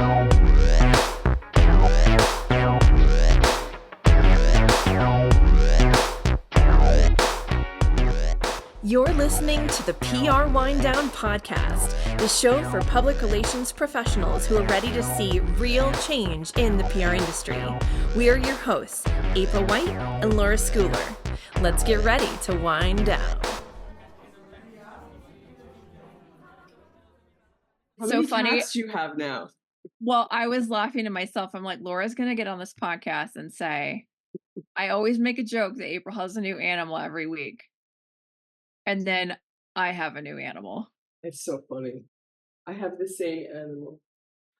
You're listening to the PR Wind Down Podcast, the show for public relations professionals who are ready to see real change in the PR industry. We are your hosts, April White and Laura Schooler. Let's get ready to wind down. How many cats do you have now? Well, I was laughing to myself. I'm like, Laura's going to get on this podcast and say, I always make a joke that April has a new animal every week. And then I have a new animal. It's so funny. I have the same animal.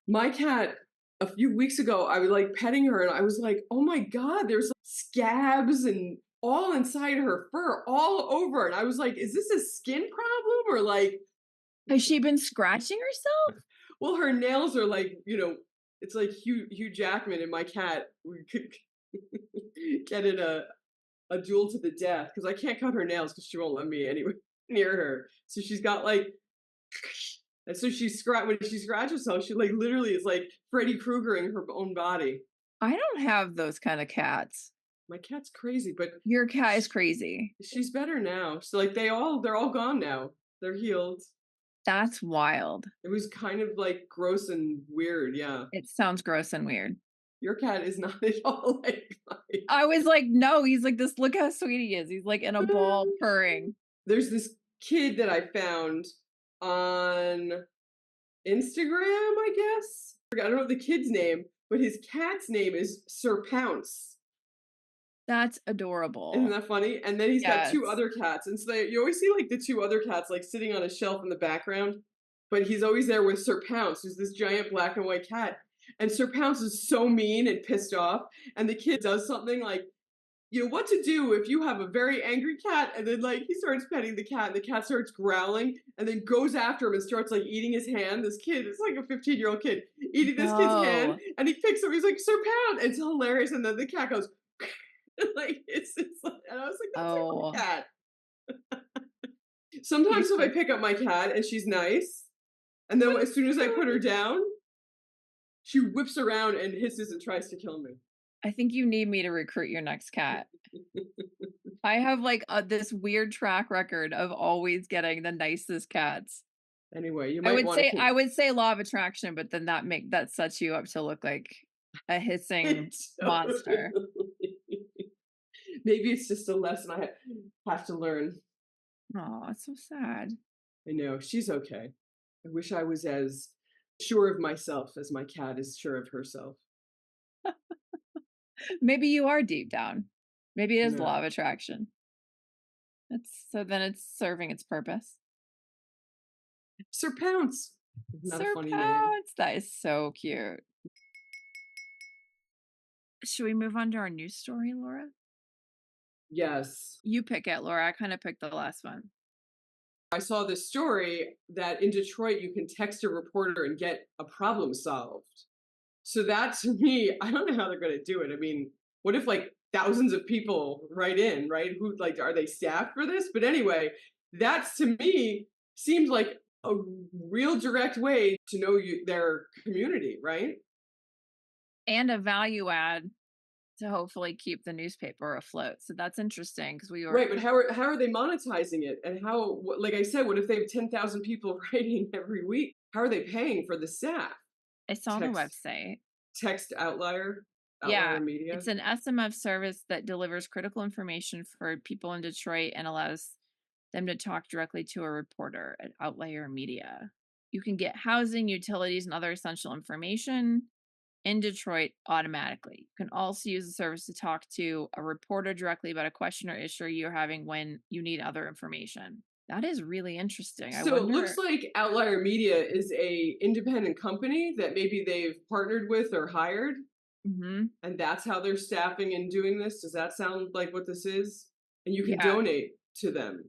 My cat, a few weeks ago, I was like petting her and I was like, oh my God, there's like scabs and all inside her fur, all over. And I was like, is this a skin problem or like... Has she been scratching herself? Well, her nails are like, you know, it's like Hugh Jackman and my cat. We could get in a duel to the death because I can't cut her nails because she won't let me anywhere near her. So she's got like, and so when she scratches herself, she like literally is like Freddy Kruegering her own body. I don't have those kind of cats. My cat's crazy, but your cat is crazy. She's better now. So like they're all gone now. They're healed. That's wild. It was kind of like gross and weird. Yeah. It sounds gross and weird. Your cat is not at all like mine. I was like, no, he's like this. Look how sweet he is. He's like in a ball purring. There's this kid that I found on Instagram, I guess. I don't know the kid's name, but his cat's name is Sir Pounce. That's adorable. Isn't that funny? And then he's got two other cats. And so you always see like the two other cats like sitting on a shelf in the background. But he's always there with Sir Pounce, who's this giant black and white cat. And Sir Pounce is so mean and pissed off. And the kid does something like, you know, what to do if you have a very angry cat. And then like he starts petting the cat and the cat starts growling and then goes after him and starts like eating his hand. This kid, it's like a 15-year-old kid eating this kid's hand. And he picks him. He's like, Sir Pounce. It's hilarious. And then the cat goes, like, it's like, and I was like, that's like my cat. Sometimes if I pick up my cat and she's nice, and then as soon as I put her down, she whips around and hisses and tries to kill me. I think you need me to recruit your next cat. I have like this weird track record of always getting the nicest cats. Anyway, you might I would say law of attraction, but then that sets you up to look like a hissing monster. Maybe it's just a lesson I have to learn. Oh, it's so sad. I know. She's okay. I wish I was as sure of myself as my cat is sure of herself. Maybe you are deep down. Maybe it is law of attraction. Then it's serving its purpose. Sir Pounce. Sir Pounce. That is so cute. Should we move on to our news story, Laura? Yes. You pick it, Laura. I kind of picked the last one. I saw this story that in Detroit, you can text a reporter and get a problem solved. So that to me, I don't know how they're going to do it. I mean, what if like thousands of people write in, right? Who like, are they staffed for this? But anyway, that's to me seems like a real direct way to know their community, right? And a value add to hopefully keep the newspaper afloat. So that's interesting because we were right. But how are they monetizing it? And how, like I said, what if they have 10,000 people writing every week? How are they paying for the staff? It's on the website. Text Outlier Media. It's an SMF service that delivers critical information for people in Detroit and allows them to talk directly to a reporter at Outlier Media. You can get housing, utilities, and other essential information in Detroit automatically. You can also use the service to talk to a reporter directly about a question or issue you're having when you need other information. That is really interesting. So it looks like Outlier Media is a independent company that maybe they've partnered with or hired. Mm-hmm. And that's how they're staffing and doing this. Does that sound like what this is? And you can donate to them.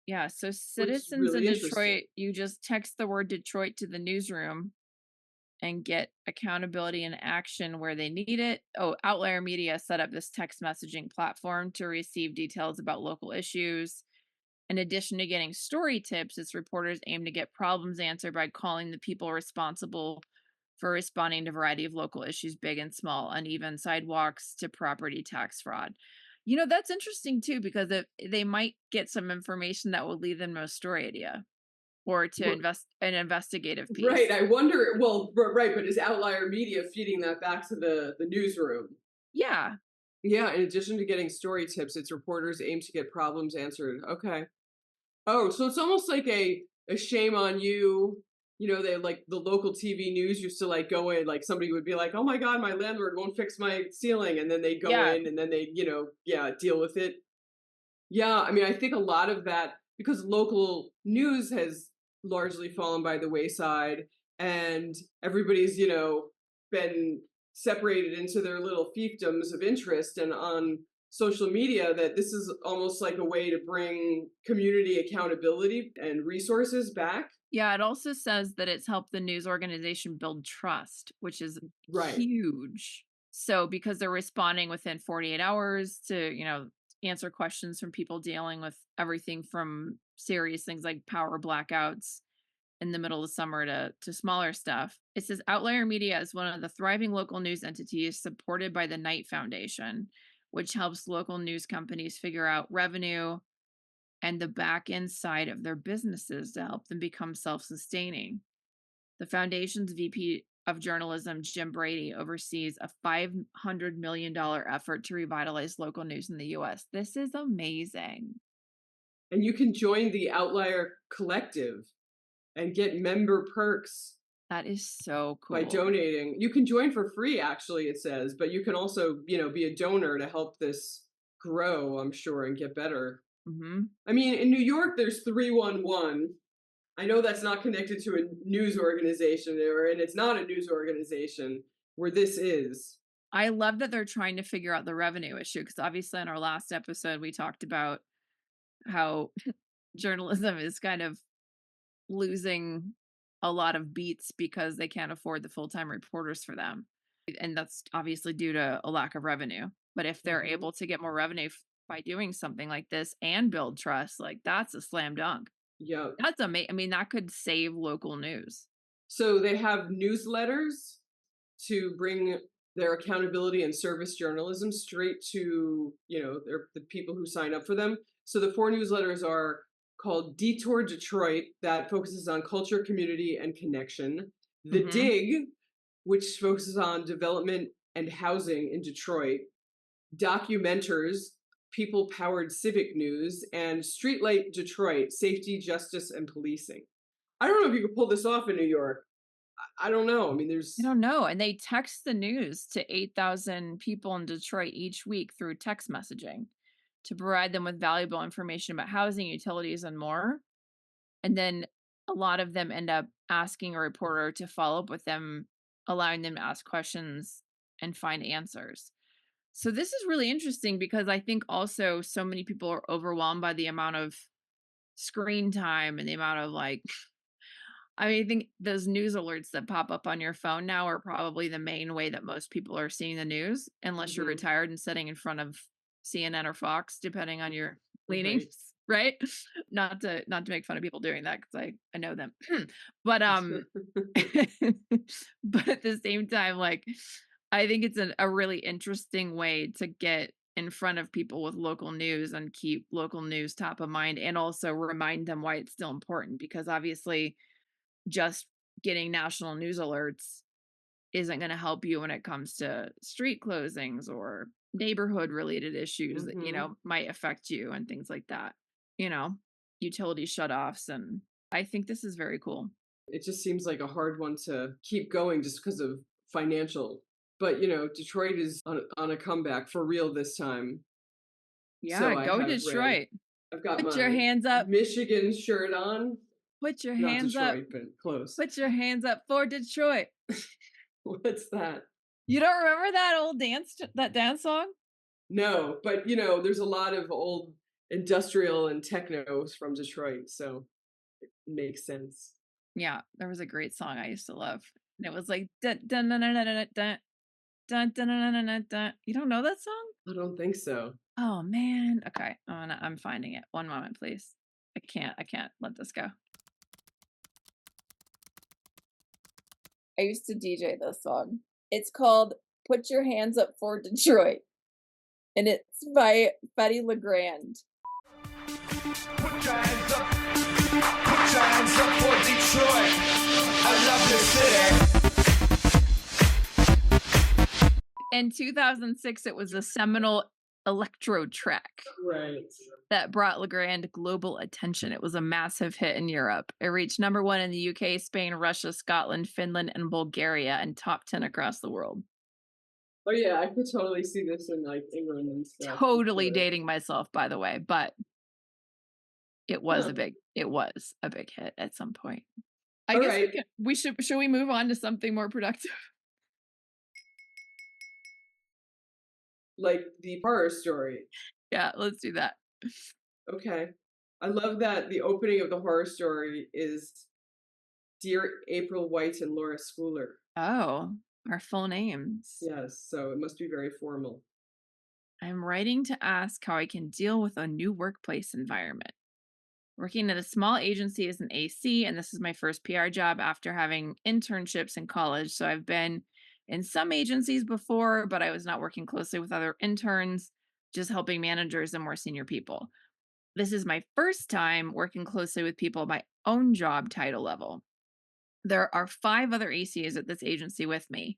Yeah. So citizens in Detroit, you just text the word Detroit to the newsroom and get accountability and action where they need it. Oh, Outlier Media set up this text messaging platform to receive details about local issues. In addition to getting story tips, its reporters aim to get problems answered by calling the people responsible for responding to a variety of local issues, big and small, uneven sidewalks to property tax fraud. That's interesting too, because they might get some information that will lead them to a story idea or to an investigative piece. Right. I wonder, well, right, but is Outlier Media feeding that back to the newsroom? Yeah. Yeah, in addition to getting story tips, its reporters aim to get problems answered. Okay. Oh, so it's almost like a shame on you. They like the local TV news used to like go in, like somebody would be like, "Oh my God, my landlord won't fix my ceiling," and then they go Yeah. in and then they, deal with it. Yeah, I mean, I think a lot of that because local news has largely fallen by the wayside, and everybody's, been separated into their little fiefdoms of interest and on social media that this is almost like a way to bring community accountability and resources back. Yeah, it also says that it's helped the news organization build trust, which is Right. huge. So because they're responding within 48 hours to, answer questions from people dealing with everything from serious things like power blackouts in the middle of the summer to smaller stuff. It says Outlier Media is one of the thriving local news entities supported by the Knight Foundation, which helps local news companies figure out revenue and the back end side of their businesses to help them become self-sustaining. The foundation's VP of journalism, Jim Brady, oversees a $500 million effort to revitalize local news in the US. This is amazing. And you can join the Outlier Collective and get member perks. That is so cool. By donating. You can join for free, actually, it says, but you can also, be a donor to help this grow, I'm sure, and get better. Mm-hmm. I mean, in New York, there's 311. I know that's not connected to a news organization, and it's not a news organization where this is. I love that they're trying to figure out the revenue issue because obviously in our last episode, we talked about how journalism is kind of losing a lot of beats because they can't afford the full-time reporters for them. And that's obviously due to a lack of revenue. But if they're able to get more revenue by doing something like this and build trust, like that's a slam dunk. Yeah. That's amazing. I mean, that could save local news. So they have newsletters to bring their accountability and service journalism straight to, the people who sign up for them. So the 4 newsletters are called Detour Detroit, that focuses on culture, community, and connection. The Dig, which focuses on development and housing in Detroit. Documenters, people-powered civic news, and Streetlight Detroit, safety, justice, and policing. I don't know if you could pull this off in New York. I don't know. I mean, I don't know. And they text the news to 8,000 people in Detroit each week through text messaging to provide them with valuable information about housing, utilities, and more. And then a lot of them end up asking a reporter to follow up with them, allowing them to ask questions and find answers. So this is really interesting because I think also so many people are overwhelmed by the amount of screen time and the amount of I think those news alerts that pop up on your phone now are probably the main way that most people are seeing the news, unless you're retired and sitting in front of CNN or Fox, depending on your leanings, right? Not to make fun of people doing that because I know them, but but at the same time, I think it's a really interesting way to get in front of people with local news and keep local news top of mind, and also remind them why it's still important because obviously just getting national news alerts isn't going to help you when it comes to street closings or neighborhood related issues that, might affect you and things like that, utility shutoffs. And I think this is very cool. It just seems like a hard one to keep going just because of financial. But, Detroit is on a comeback for real this time. Yeah, so go Detroit. I've got Put your hands up. Michigan shirt on. Put your hands Not Detroit, up. But close. Put your hands up for Detroit. What's that? You don't remember that old dance song? No, but there's a lot of old industrial and technos from Detroit, so it makes sense. Yeah, there was a great song I used to love. And it was like dun dun dun dun dun dun dun dun dun dun dun dun. You don't know that song? I don't think so. Oh man. Okay. I'm finding it. One moment, please. I can't let this go. I used to DJ this song. It's called Put Your Hands Up for Detroit, and it's by Betty LeGrand. Put your hands up. Put your hands up for Detroit. I love this city. In 2006, it was a seminal electro track. Right. That brought LeGrand global attention. It was a massive hit in Europe. It reached number 1 in the UK, Spain, Russia, Scotland, Finland, and Bulgaria, and top 10 across the world. Oh yeah, I could totally see this in like England and stuff. Totally dating myself, by the way, but it was a big hit at some point. I guess should we move on to something more productive? Like the horror story. Yeah, let's do that. Okay. I love that the opening of the horror story is Dear April White and Laura Schooler. Oh, our full names. Yes, so it must be very formal. I'm writing to ask how I can deal with a new workplace environment. Working at a small agency as an AC, and this is my first PR job after having internships in college. So I've been in some agencies before, but I was not working closely with other interns, just helping managers and more senior people. This is my first time working closely with people at my own job title level. There are 5 other ACs at this agency with me.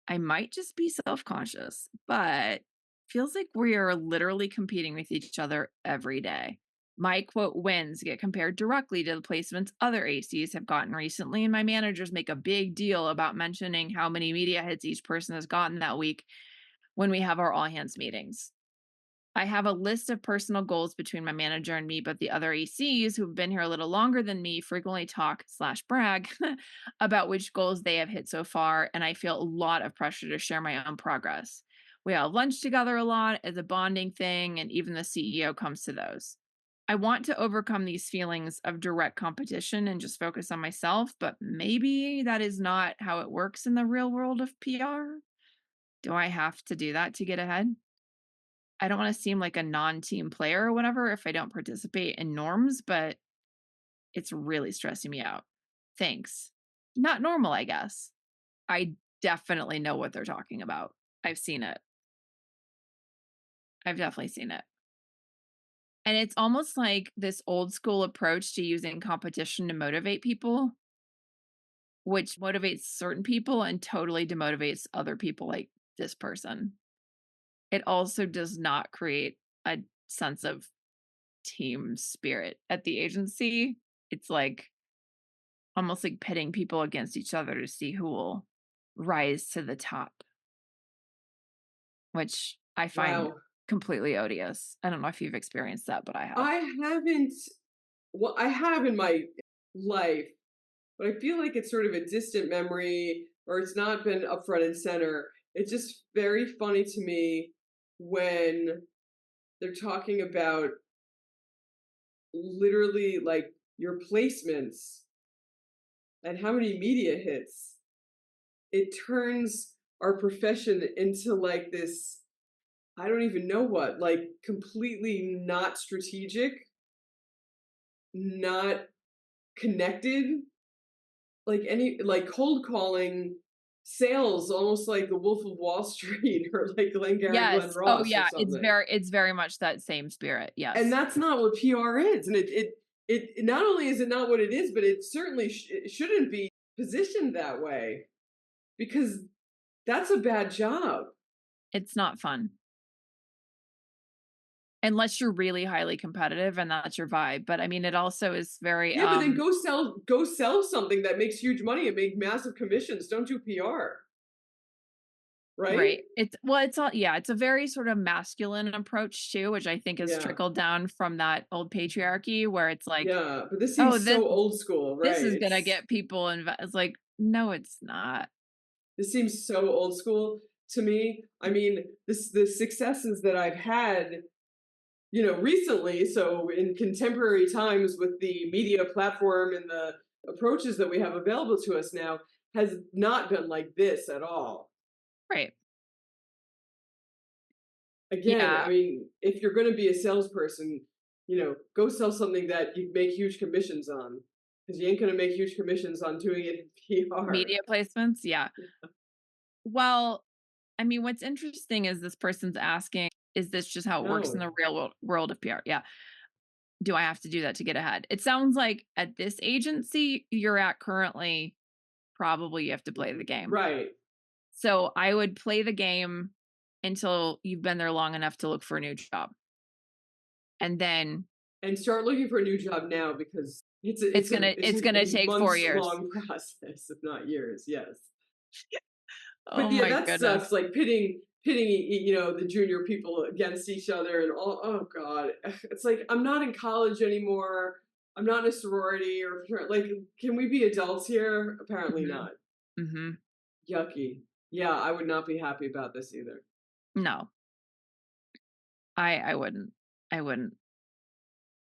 I might just be self-conscious, but feels like we are literally competing with each other every day. My quote wins get compared directly to the placements other ACs have gotten recently, and my managers make a big deal about mentioning how many media hits each person has gotten that week when we have our all hands meetings. I have a list of personal goals between my manager and me, but the other ACs who've been here a little longer than me frequently talk/brag about which goals they have hit so far, and I feel a lot of pressure to share my own progress. We have lunch together a lot as a bonding thing, and even the CEO comes to those. I want to overcome these feelings of direct competition and just focus on myself, but maybe that is not how it works in the real world of PR. Do I have to do that to get ahead? I don't want to seem like a non-team player or whatever if I don't participate in norms, but it's really stressing me out. Thanks. Not normal, I guess. I definitely know what they're talking about. I've seen it. I've definitely seen it. And it's almost like this old school approach to using competition to motivate people, which motivates certain people and totally demotivates other people like this person. It also does not create a sense of team spirit at the agency. It's like almost like pitting people against each other to see who will rise to the top, which I find completely odious. I don't know if you've experienced that, but I have. I haven't. Well, I have in my life, but I feel like it's sort of a distant memory, or it's not been up front and center. It's just very funny to me when they're talking about literally like your placements and how many media hits. It turns our profession into like this, I don't even know what, like completely not strategic, not connected, like cold calling sales, almost like the Wolf of Wall Street or like Glengarry Glen Ross. Oh yeah, or something. it's very much that same spirit. Yes. And that's not what PR is. And it not only is it not what it is, but it certainly shouldn't be positioned that way, because that's a bad job. It's not fun. Unless you're really highly competitive and that's your vibe. But I mean, it also is very but then go sell something that makes huge money and make massive commissions. Don't do PR. Right? It's a very sort of masculine approach too, which I think has trickled down from that old patriarchy where it's like, yeah, but this seems so old school, right? This is gonna get people it's like, no, it's not. This seems so old school to me. I mean, the successes that I've had, recently, so in contemporary times with the media platform and the approaches that we have available to us now, has not been like this at all. Right. Again, I mean, if you're going to be a salesperson, go sell something that you make huge commissions on. Because you ain't going to make huge commissions on doing it in PR. Media placements, yeah. Well, I mean, what's interesting is this person's asking, is this just how it works in the real world of PR? Yeah. Do I have to do that to get ahead? It sounds like at this agency you're at currently, probably you have to play the game. Right. So I would play the game until you've been there long enough to look for a new job. And then start looking for a new job now, because it's gonna take 4 years. Long process, if not years. Yes. Oh but yeah, my that goodness. sucks. Like pitting the junior people against each other and all. Oh God, it's like, I'm not in college anymore. I'm not in a sorority or like. Can we be adults here? Apparently not. Mm-hmm. Yucky. Yeah, I would not be happy about this either. No. I wouldn't.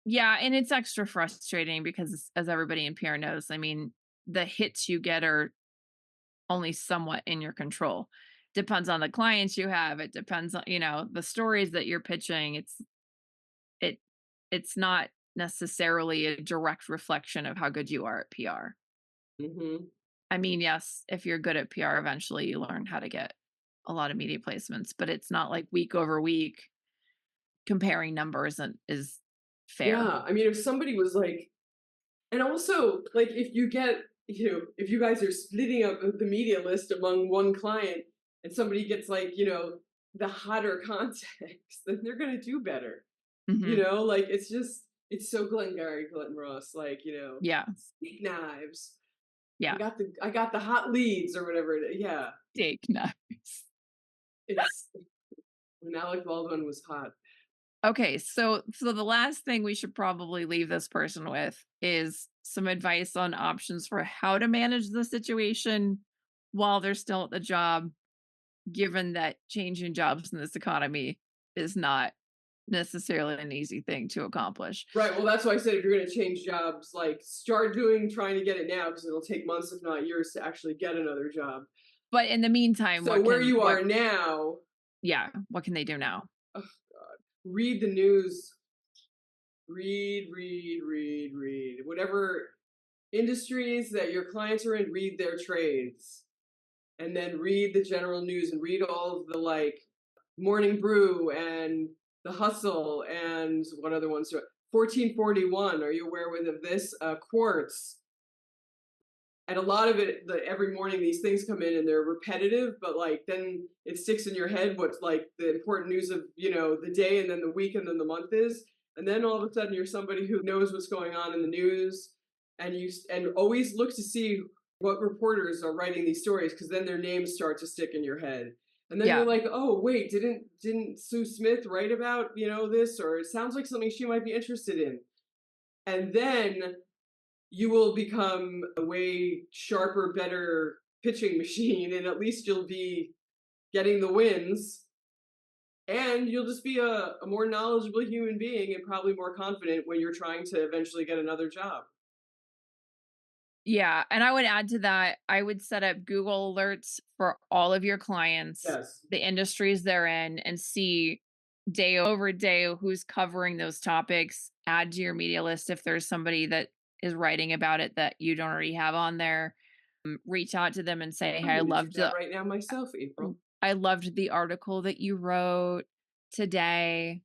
Yeah, and it's extra frustrating because, as everybody in PR knows, I mean, the hits you get are only somewhat in your control. Depends on the clients you have. It depends on, the stories that you're pitching. It's not necessarily a direct reflection of how good you are at PR. Mm-hmm. I mean, yes, if you're good at PR, eventually you learn how to get a lot of media placements, but it's not like week over week comparing numbers is fair. Yeah, I mean, if somebody was like, and also like, if you get, if you guys are splitting up the media list among one client and somebody gets like, the hotter context, then they're going to do better. Mm-hmm. Like, it's so Glengarry Glen Ross, like, yeah, steak knives. Yeah. I got the hot leads or whatever. Yeah. Steak knives. It's when Alec Baldwin was hot. Okay, so the last thing we should probably leave this person with is some advice on options for how to manage the situation while they're still at the job, given that changing jobs in this economy is not necessarily an easy thing to accomplish. Right. Well, that's why I said, if you're going to change jobs, like, start trying to get it now, because it'll take months, if not years, to actually get another job. But in the meantime, so where you are now. Yeah. What can they do now? Oh, God. Read the news. Read. Whatever industries that your clients are in, read their trades. And then read the general news and read all of the, like, Morning Brew and The Hustle and what other ones? 1441. Are you aware of this? Quartz. And a lot of it, every morning these things come in and they're repetitive, but like then it sticks in your head what's like the important news of, the day and then the week and then the month is. And then all of a sudden you're somebody who knows what's going on in the news, and always look to see what reporters are writing these stories, because then their names start to stick in your head. And then you're like, oh, wait, didn't Sue Smith write about, this? Or it sounds like something she might be interested in. And then you will become a way sharper, better pitching machine, and at least you'll be getting the wins. And you'll just be a more knowledgeable human being and probably more confident when you're trying to eventually get another job. Yeah, and I would add to that, I would set up Google alerts for all of your clients, the industries they're in, and see day over day who's covering those topics. Add to your media list if there's somebody that is writing about it that you don't already have on there. Reach out to them and say, hey, I loved it right now myself, April. I loved the article that you wrote today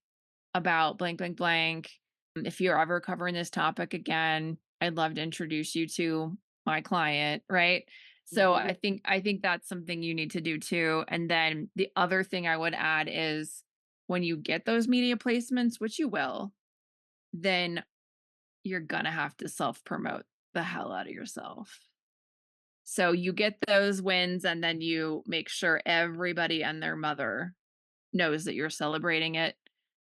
about blank, blank, blank. If you're ever covering this topic again, I'd love to introduce you to my client, right? So I think that's something you need to do too. And then the other thing I would add is, when you get those media placements, which you will, then you're gonna have to self-promote the hell out of yourself. So you get those wins, and then you make sure everybody and their mother knows that you're celebrating it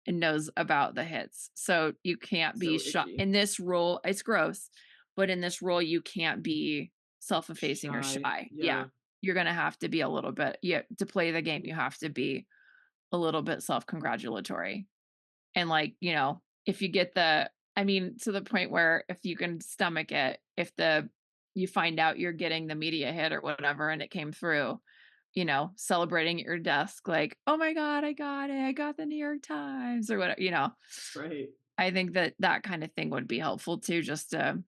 and knows about the hits. So you can't be shot in this role. It's gross, but in this role, you can't be self-effacing or shy. Yeah. You're going to have to be a little bit, to play the game, you have to be a little bit self-congratulatory. And like, if you get to the point where if you can stomach it, if you find out you're getting the media hit or whatever, and it came through, celebrating at your desk, like, oh my God, I got it. I got the New York Times or whatever, Right. I think that kind of thing would be helpful too, just to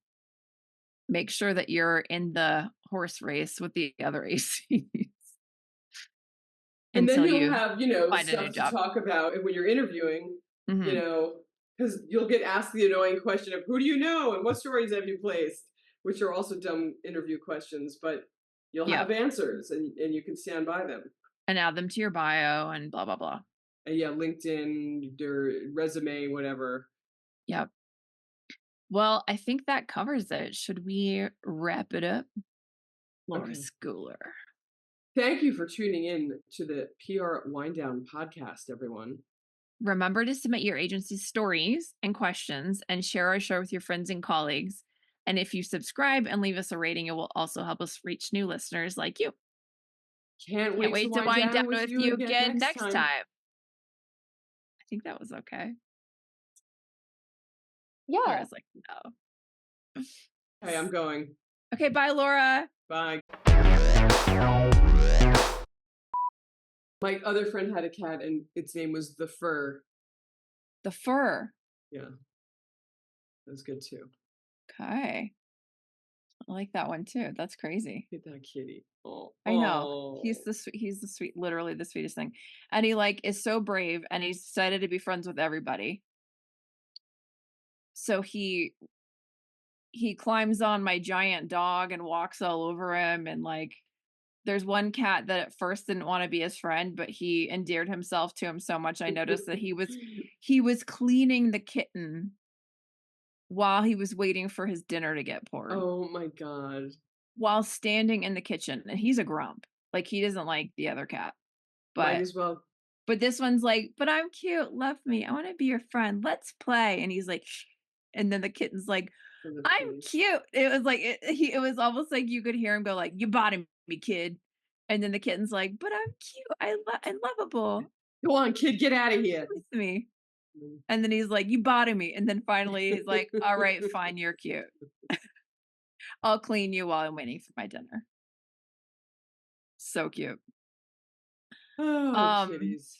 make sure that you're in the horse race with the other ACs. And then until you'll you have, find a new stuff to job. talk about when you're interviewing, Mhm. because you'll get asked the annoying question of who do you know and what stories have you placed, which are also dumb interview questions, but you'll Yep. have answers and you can stand by them. And add them to your bio and blah, blah, blah. And yeah, LinkedIn, your resume, whatever. Yep. Well, I think that covers it. Should we wrap it up? Laura Okay. Schooler. Thank you for tuning in to the PR Wind Down podcast, everyone. Remember to submit your agency's stories and questions and share our show with your friends and colleagues. And if you subscribe and leave us a rating, it will also help us reach new listeners like you. Can't Can't wait wait to wind down with with you you again next time. time. I think that was okay. Yeah. Laura's like, no. Hey, I'm going. Okay, bye, Laura. Bye. My other friend had a cat and its name was the Fur. The Fur. Yeah. That was good too. Okay. I like that one too. That's crazy. Look at that kitty. Oh, I know. He's the sweet, literally the sweetest thing. And he is so brave and he's decided to be friends with everybody. So he climbs on my giant dog and walks all over him, and there's one cat that at first didn't want to be his friend, but he endeared himself to him so much I noticed that he was cleaning the kitten while he was waiting for his dinner to get poured. Oh my God. While standing in the kitchen, and he's a grump. He doesn't like the other cat. Might as well. But this one's like, but I'm cute, love me, I want to be your friend, let's play. And he's like, shh. And then the kitten's like, I'm cute. It was it was almost like you could hear him go like, you bottom me, kid. And then the kitten's like, but I'm cute, I'm lovable. Go on, kid, get out of here. Listen to me. And then he's like, you bottom me. And then finally he's like, all right, fine, you're cute. I'll clean you while I'm waiting for my dinner. So cute. Oh, kitties.